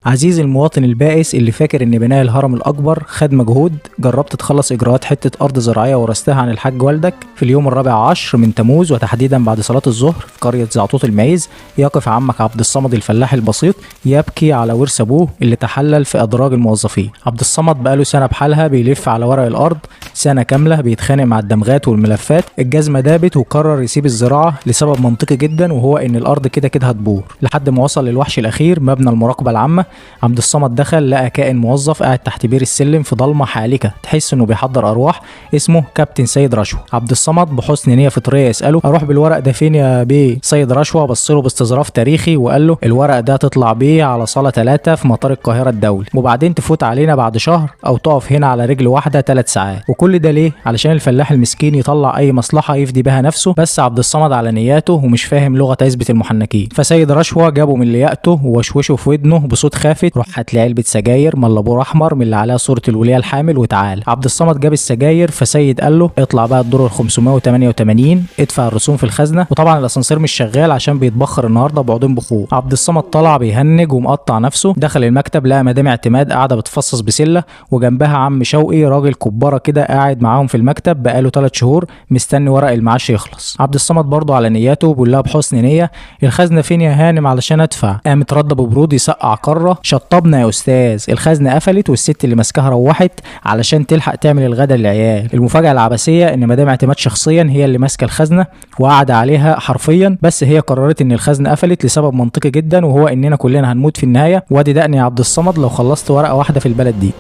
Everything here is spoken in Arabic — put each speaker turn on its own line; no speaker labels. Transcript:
عزيزي المواطن البائس اللي فاكر ان بناء الهرم الاكبر خد مجهود، جربت تخلص اجراءات حته ارض زراعيه ورثتها عن الحاج والدك؟ في اليوم الرابع عشر من تموز وتحديدا بعد صلاه الظهر في قريه زعطوط المعيز، يقف عمك عبد الصمد الفلاح البسيط يبكي على ورث ابوه اللي تحلل في ادراج الموظفين. عبد الصمد بقاله سنه بحالها بيلف على ورق الارض، سنه كامله بيتخانق مع الدمغات والملفات، الجزمه دابت وقرر يسيب الزراعه لسبب منطقي جدا، وهو ان الارض كده كده هتبور، لحد ما وصل للوحش الاخير مبنى المراقبه العامه. عبد الصمد دخل لقى كائن موظف قاعد تحت بير السلم في ضلمه حالكه، تحس انه بيحضر ارواح، اسمه كابتن سيد رشوه. عبد الصمد بحسن نيه فطريه يساله: اروح بالورق ده فين يا بيه؟ سيد رشوه بص له باستظراف تاريخي وقال له: الورق ده تطلع بيه على صاله 3 في مطار القاهره الدولي، وبعدين تفوت علينا بعد شهر او تقف هنا على رجل واحده 3 ساعات. وكل ده ليه؟ علشان الفلاح المسكين يطلع اي مصلحه يفدي بها نفسه، بس عبد الصمد على نياته ومش فاهم لغه عزبه المحنكين. فسيد رشوه جابه من لياقته ووشوشه في ودنه بصوت خافت: روح هات لي علبه سجاير ملبور احمر من اللي عليها صوره الوليه الحامل وتعال. عبد الصمد جاب السجاير، فسيد قال له: اطلع بقى الدور ال 588 ادفع الرسوم في الخزنه، وطبعا الاسانسير مش شغال عشان بيتبخر النهارده بعودين بخور. عبد الصمد طلع بيهنج ومقطع نفسه، دخل المكتب لقى مدام اعتماد قاعده بتفصص بسله، وجنبها عم شوقي راجل كباره كده قاعد معاهم في المكتب بقاله 3 شهور مستني ورق المعاش يخلص. عبد الصمد برضه على نياته وبيقول لها بحسن نيه: الخزنه فين يا هانم علشان ادفع؟ قامت رد ببرود يسقع قاره: شطبنا يا استاذ، الخزنه قفلت والست اللي ماسكاها روحت علشان تلحق تعمل الغدا للعيال. المفاجاه العبثيه ان مدام اعتماد شخصيا هي اللي ماسكه الخزنه وقاعده عليها حرفيا، بس هي قررت ان الخزنه قفلت لسبب منطقي جدا، وهو اننا كلنا هنموت في النهايه، وادي دقني يا عبد الصمد لو خلصت ورقه واحده في البلد دي.